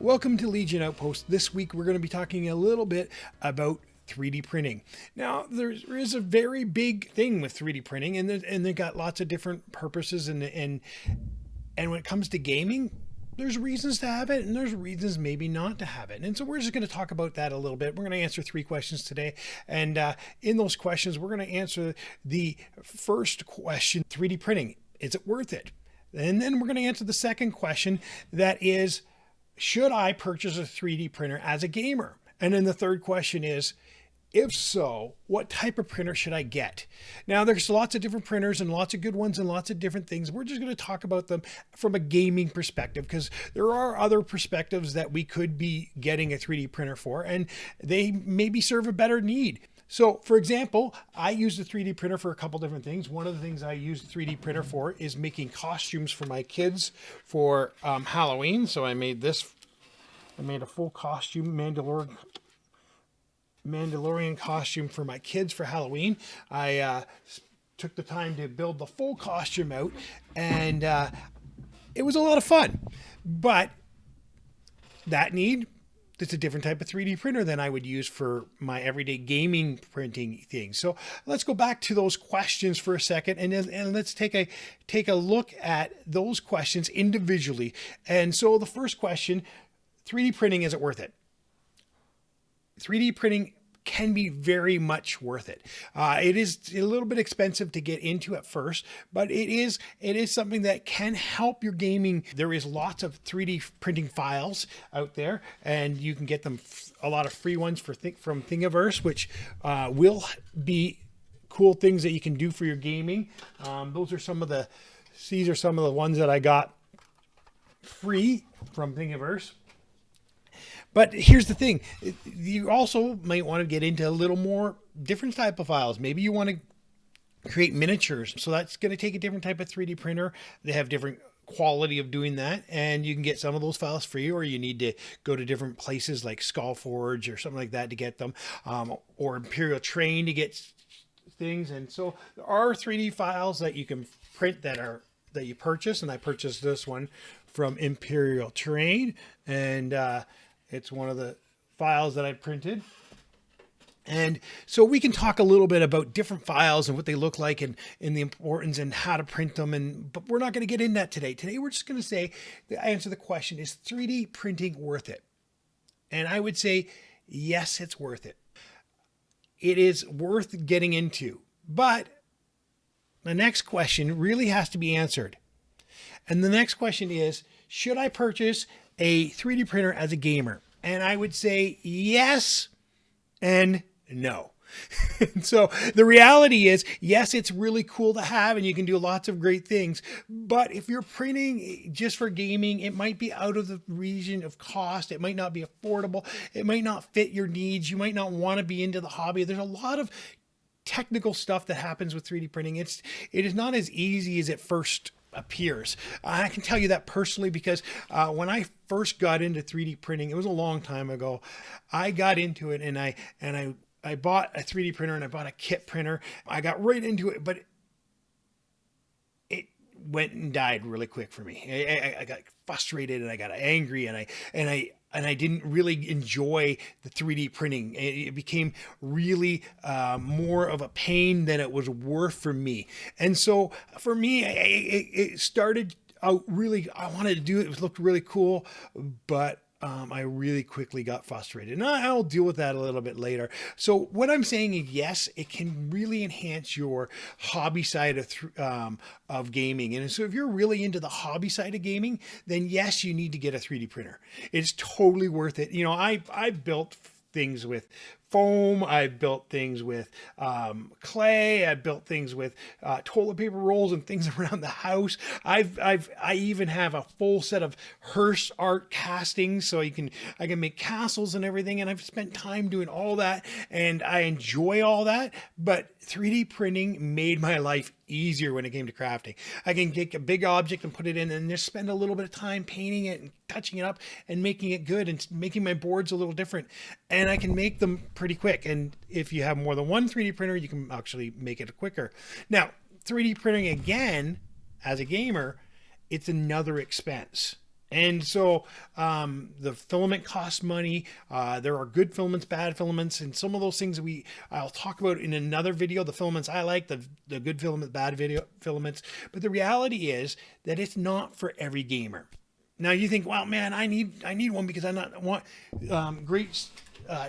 Welcome to Legion Outpost. This week we're going to be talking a little bit about 3D printing. Now, there is a very big thing with 3D printing, and they've got lots of different purposes. And when it comes to gaming, there's reasons to have it, and there's reasons maybe not to have it. And so we're just going to talk about that a little bit. We're going to answer 3 questions today. And in those questions, we're going to answer the first question, 3D printing, is it worth it? And then we're going to answer the second question, that is, should I purchase a 3D printer as a gamer? And then the third question is, if so, what type of printer should I get? Now, there's lots of different printers and lots of good ones and lots of different things. We're just going to talk about them from a gaming perspective, because there are other perspectives that we could be getting a 3D printer for, and they maybe serve a better need. So, for example, I use the 3D printer for a couple different things. One of the things I use the 3D printer for is making costumes for my kids for Halloween. So I made this. I made a full costume, Mandalorian costume for my kids for Halloween. I took the time to build the full costume out, and it was a lot of fun. But it's a different type of 3D printer than I would use for my everyday gaming printing thing. So let's go back to those questions for a second, and let's take a look at those questions individually. And so the first question, 3D printing, is it worth it? 3D printing can be very much worth it. It is a little bit expensive to get into at first, but it is something that can help your gaming. There is lots of 3D printing files out there, and you can get them a lot of free ones from Thingiverse, which will be cool things that you can do for your gaming. These are some of the ones that I got free from Thingiverse. But here's the thing, you also might want to get into a little more different type of files. Maybe you want to create miniatures. So that's going to take a different type of 3D printer. They have different quality of doing that, and you can get some of those files free, or you need to go to different places like SkullForge or something like that to get them, or Imperial Train to get things. And so there are 3D files that you can print that you purchase, and I purchased this one from Imperial Train, and it's one of the files that I printed. And so we can talk a little bit about different files and what they look like, and the importance and how to print them. But we're not going to get in that today. Today, we're just going to answer the question, is 3D printing worth it? And I would say, yes, it's worth it. It is worth getting into. But the next question really has to be answered. And the next question is, should I purchase a 3D printer as a gamer? And I would say yes and no. So the reality is, yes, it's really cool to have, and you can do lots of great things. But if you're printing just for gaming, it might be out of the region of cost. It might not be affordable. It might not fit your needs. You might not want to be into the hobby. There's a lot of technical stuff that happens with 3D printing. It is not as easy as it first appears. I can tell you that personally, because when I first got into 3D printing, it was a long time ago. I got into it, and I bought a 3D printer, and I bought a kit printer. I got right into it, but it went and died really quick for me. I got frustrated, and I got angry, and I didn't really enjoy the 3D printing. It became really more of a pain than it was worth for me. And so for me, it started out really, I wanted to do it. It looked really cool, but I really quickly got frustrated. And I'll deal with that a little bit later. So what I'm saying is, yes, it can really enhance your hobby side of gaming. And so if you're really into the hobby side of gaming, then yes, you need to get a 3D printer. It's totally worth it. You know, I built things with foam. I've built things with clay. I've built things with toilet paper rolls and things around the house. I even have a full set of Hearst art castings, so I can make castles and everything. And I've spent time doing all that, and I enjoy all that. But 3D printing made my life easier when it came to crafting. I can take a big object and put it in, and just spend a little bit of time painting it and touching it up and making it good, and making my boards a little different. And I can make them pretty quick. And if you have more than one 3D printer, you can actually make it quicker. Now, 3D printing, again, as a gamer, it's another expense. And so the filament costs money. There are good filaments, bad filaments, and some of those things I'll talk about in another video. The filaments I like, the good filaments, bad filaments. But the reality is that it's not for every gamer. Now you think, well, man, I need one because I want great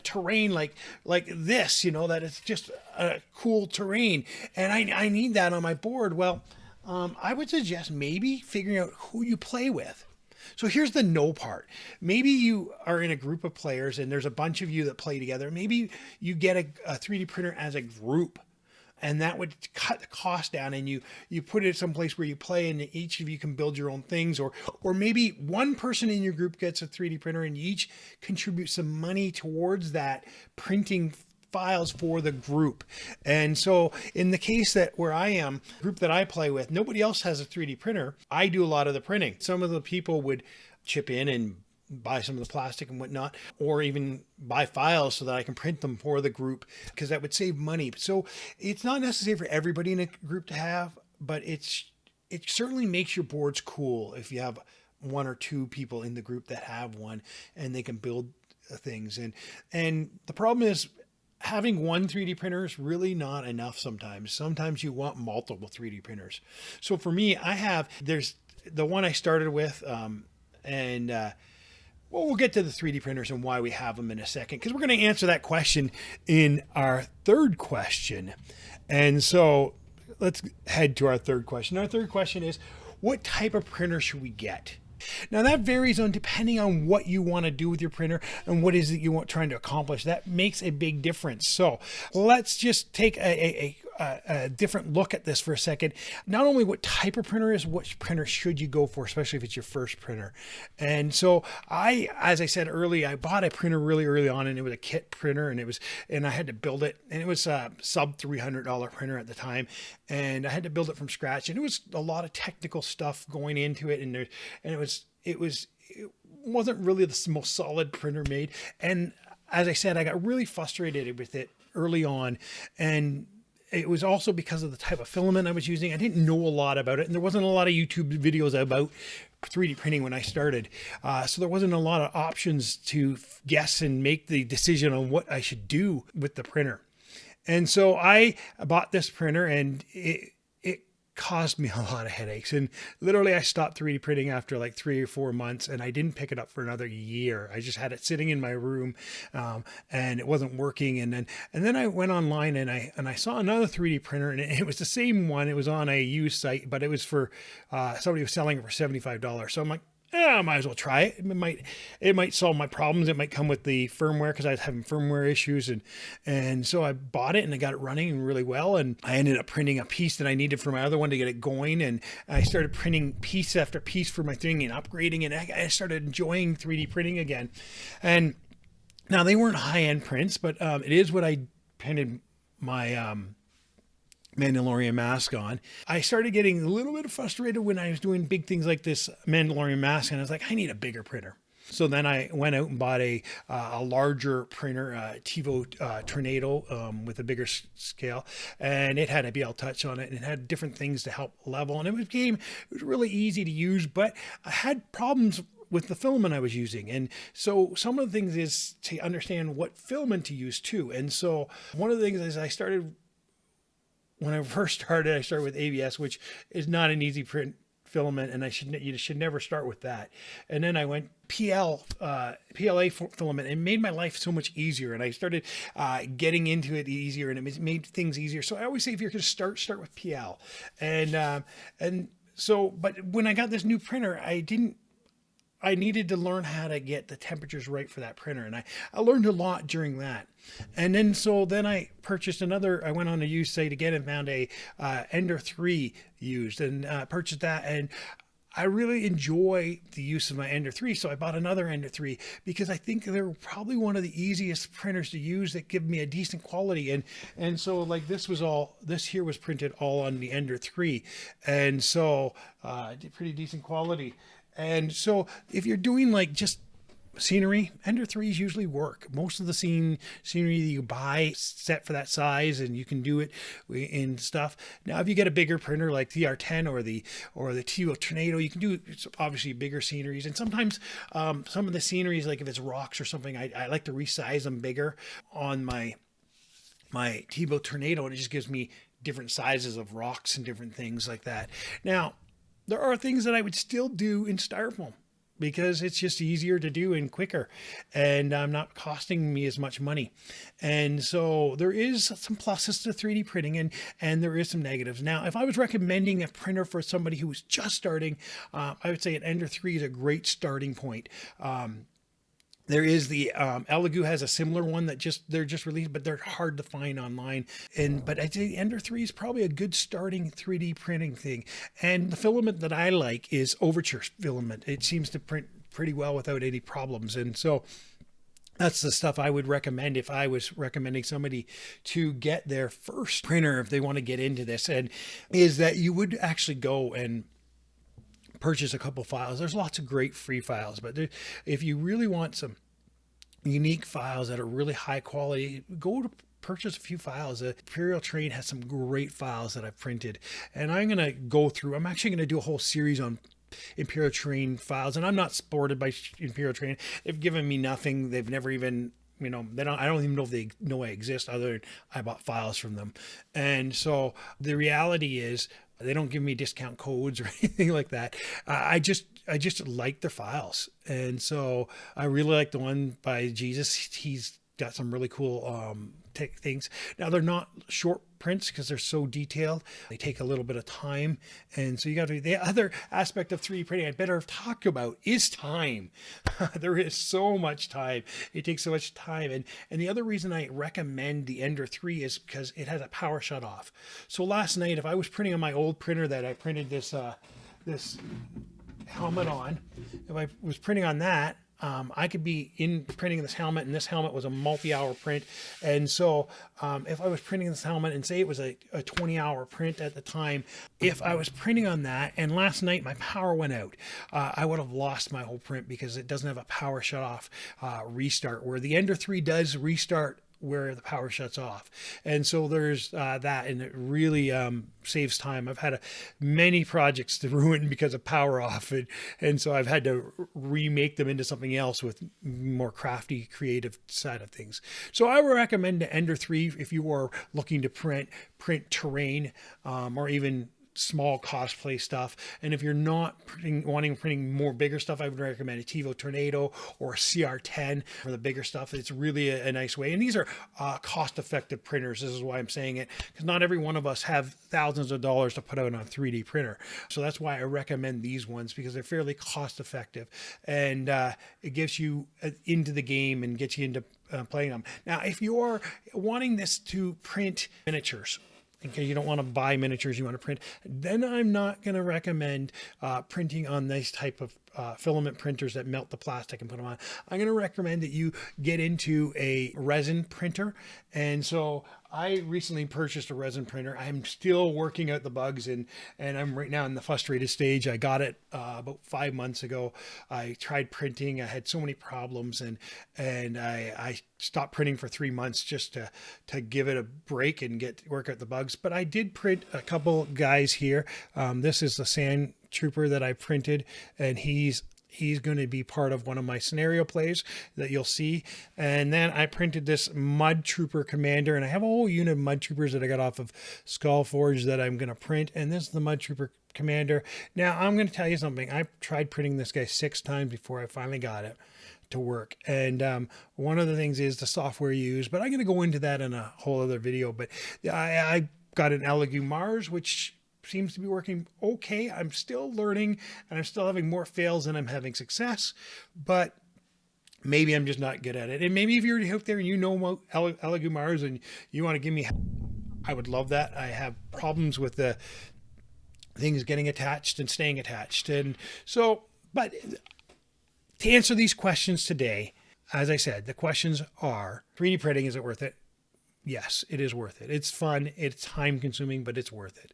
terrain like this, that it's just a cool terrain, and I need that on my board. Well, I would suggest maybe figuring out who you play with. So here's the no part. Maybe you are in a group of players and there's a bunch of you that play together. Maybe you get a 3D printer as a group, and that would cut the cost down, and you put it someplace where you play and each of you can build your own things, or maybe one person in your group gets a 3D printer and you each contribute some money towards that printing files for the group. And so in the case that where I am, group that I play with, nobody else has a 3D printer. I do a lot of the printing. Some of the people would chip in and buy some of the plastic and whatnot, or even buy files so that I can print them for the group, because that would save money. So it's not necessary for everybody in a group to have, but it certainly makes your boards cool if you have one or two people in the group that have one and they can build things. And the problem is, having one 3D printer is really not enough sometimes. Sometimes you want multiple 3D printers. So for me, there's the one I started with, well, we'll get to the 3D printers and why we have them in a second, because we're going to answer that question in our third question. And so let's head to our third question. Our third question is, what type of printer should we get? Now that varies depending on what you want to do with your printer and what is it you want trying to accomplish. That makes a big difference. So let's just take a different look at this for a second. Not only what type of printer is, which printer should you go for, especially if it's your first printer. And so as I said earlier, I bought a printer really early on, and it was a kit printer, and I had to build it, and it was a sub $300 printer at the time, and I had to build it from scratch, and it was a lot of technical stuff going into it, and it wasn't really the most solid printer made. And as I said, I got really frustrated with it early on, and it was also because of the type of filament I was using. I didn't know a lot about it, and there wasn't a lot of YouTube videos about 3D printing when I started. So there wasn't a lot of options to guess and make the decision on what I should do with the printer. And so I bought this printer, and it caused me a lot of headaches, and literally I stopped 3D printing after like 3 or 4 months, and I didn't pick it up for another year. I just had it sitting in my room, and it wasn't working. And then I went online and I saw another 3D printer, and it was the same one. It was on a used site, but it was for somebody was selling it for $75. So I'm like, I might as well try it. It might solve my problems. It might come with the firmware, because I was having firmware issues, and so I bought it and I got it running really well. And I ended up printing a piece that I needed for my other one to get it going. And I started printing piece after piece for my thing and upgrading, and I started enjoying 3D printing again. And now they weren't high-end prints, but it is what I printed my Mandalorian mask on. I started getting a little bit frustrated when I was doing big things like this Mandalorian mask, and I was like, I need a bigger printer. So then I went out and bought a larger printer, Tevo Tornado, with a bigger scale, and it had a BL Touch on it, and it had different things to help level, and it was really easy to use, but I had problems with the filament I was using. And so some of the things is to understand what filament to use too. And so one of the things is when I first started, I started with ABS, which is not an easy print filament, and you should never start with that. And then I went PLA filament, and it made my life so much easier. And I started getting into it easier, and it made things easier. So I always say, if you're going to start with PL. And so, but when I got this new printer, I needed to learn how to get the temperatures right for that printer. And I learned a lot during that. And then I purchased I went on a used site again and found a Ender 3 used, and purchased that. And I really enjoy the use of my Ender 3. So I bought another Ender 3 because I think they're probably one of the easiest printers to use that give me a decent quality. And so like this here was printed all on the Ender 3. And so pretty decent quality. And so if you're doing like just scenery, Ender 3s usually work. Most of the scenery that you buy set for that size, and you can do it in stuff. Now, if you get a bigger printer like TR10 or the Tevo Tornado, you can do obviously bigger sceneries. And sometimes some of the sceneries, like if it's rocks or something, I like to resize them bigger on my Tevo Tornado, and it just gives me different sizes of rocks and different things like that. Now, there are things that I would still do in styrofoam, because it's just easier to do and quicker, and not costing me as much money. And so there is some pluses to 3D printing, and there is some negatives. Now, if I was recommending a printer for somebody who was just starting, I would say an Ender 3 is a great starting point. There is the Elegoo has a similar one that they're just released, but they're hard to find online. But I'd say Ender 3 is probably a good starting 3D printing thing. And the filament that I like is Overture filament. It seems to print pretty well without any problems. And so that's the stuff I would recommend if I was recommending somebody to get their first printer if they want to get into this. And is that you would actually go and purchase a couple files. There's lots of great free files, but if you really want some unique files that are really high quality, go to purchase a few files. Imperial Train has some great files that I've printed, and I'm going to go through. I'm actually going to do a whole series on Imperial Train files, and I'm not supported by Imperial Train. They've given me nothing. They've never even, I don't even know if they know I exist, other than I bought files from them. And so the reality is, they don't give me discount codes or anything like that. I just like their files. And so I really like the one by Jesus. He's got some really cool things. Now, they're not short prints because they're so detailed. They take a little bit of time. And so you got to, the other aspect of 3D printing I better talk about is time. There is so much time. It takes so much time. And the other reason I recommend the Ender 3 is because it has a power shut off. So last night, if I was printing on my old printer that I printed this helmet on, if I was printing on that, I could be in printing this helmet, and this helmet was a multi-hour print. And so if I was printing this helmet, and say it was a 20-hour print at the time, if I was printing on that and last night my power went out, I would have lost my whole print because it doesn't have a power shut off restart, where the Ender 3 does restart where the power shuts off. And so there's that, and it really saves time. I've had many projects to ruin because of power off, and so I've had to remake them into something else with more crafty, creative side of things. So I would recommend the Ender 3 if you are looking to print terrain, or even small cosplay stuff. And if you're not printing more bigger stuff, I would recommend a Tevo Tornado or a CR10 for the bigger stuff. It's really a nice way. And these are cost-effective printers. This is why I'm saying it, because not every one of us have thousands of dollars to put out on a 3D printer. So that's why I recommend these ones, because they're fairly cost-effective, and it gets you into the game and gets you into playing them. Now, if you're wanting this to print miniatures, because you don't want to buy miniatures, you want to print, then I'm not going to recommend printing on this type of filament printers that melt the plastic and put them on. I'm going to recommend that you get into a resin printer. And so I recently purchased a resin printer. I'm still working out the bugs, and I'm right now in the frustrated stage. I got it about 5 months ago. I tried printing. I had so many problems, and I stopped printing for 3 months just to give it a break and work out the bugs. But I did print a couple guys here. This is the Sand Trooper that I printed, and he's going to be part of one of my scenario plays that you'll see. And then I printed this Mud Trooper Commander, and I have a whole unit of Mud Troopers that I got off of Skullforge that I'm going to print. And this is the Mud Trooper Commander. Now, I'm going to tell you something. I tried printing this guy 6 times before I finally got it to work. And one of the things is the software you use, but I'm going to go into that in a whole other video. But I got an Elegoo Mars, which seems to be working okay. I'm still learning, and I'm still having more fails than I'm having success, but maybe I'm just not good at it. And maybe if you're out there and you know about Elegoo Mars and you want to give me help, I would love that. I have problems with the things getting attached and staying attached. And so, but to answer these questions today, as I said, the questions are: 3D printing, is it worth it? Yes, it is worth it. It's fun. It's time consuming, but it's worth it.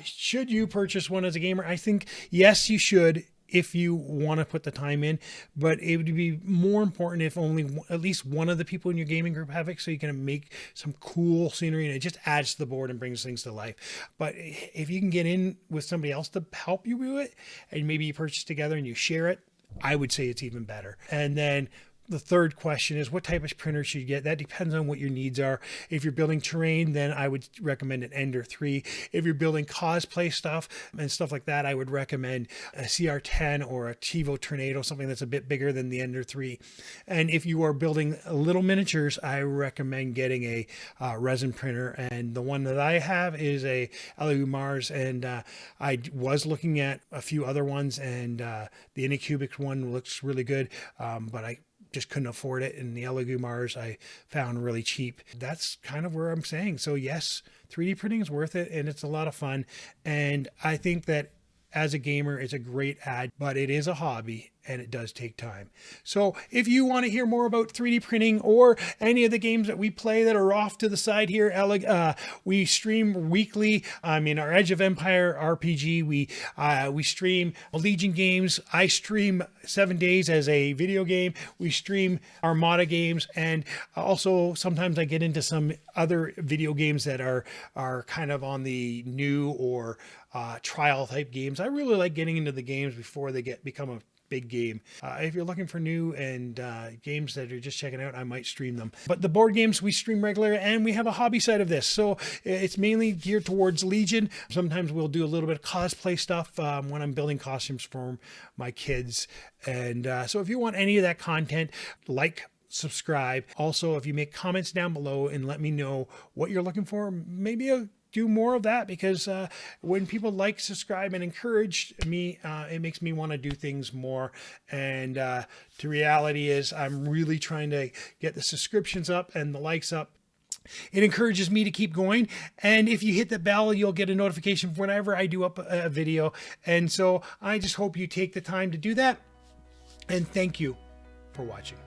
Should you purchase one as a gamer? I think, yes, you should, if you want to put the time in, but it would be more important if only at least one of the people in your gaming group have it, so you can make some cool scenery and it just adds to the board and brings things to life. But if you can get in with somebody else to help you do it, and maybe you purchase together and you share it, I would say it's even better. And then the third question is, what type of printer should you get? That depends on what your needs are. If you're building terrain, then I would recommend an Ender 3. If you're building cosplay stuff and stuff like that, I would recommend a CR10 or a Tevo Tornado, something that's a bit bigger than the Ender 3. And if you are building little miniatures, I recommend getting a resin printer. And the one that I have is a Elegoo Mars. And I was looking at a few other ones, and the Anycubic one looks really good, but I just couldn't afford it. And the Elegoo Mars I found really cheap. That's kind of where I'm saying. So yes, 3D printing is worth it and it's a lot of fun. And I think that as a gamer, it's a great ad, but it is a hobby and it does take time. So if you want to hear more about 3D printing or any of the games that we play that are off to the side here, we stream weekly. Our Edge of Empire RPG, we stream Legion games. I stream 7 days as a video game. We stream Armada games, and also sometimes I get into some other video games that are kind of on the new or trial type games. I really like getting into the games before they become a big game. If you're looking for new and games that you're just checking out, I might stream them. But the board games we stream regularly, and we have a hobby side of this. So it's mainly geared towards Legion. Sometimes we'll do a little bit of cosplay stuff when I'm building costumes for my kids. And so if you want any of that content, subscribe. Also, if you make comments down below and let me know what you're looking for, maybe I'll do more of that, because when people subscribe and encourage me, it makes me want to do things more. And the reality is I'm really trying to get the subscriptions up and the likes up. It encourages me to keep going. And if you hit the bell, you'll get a notification whenever I do up a video. And so I just hope you take the time to do that. And thank you for watching.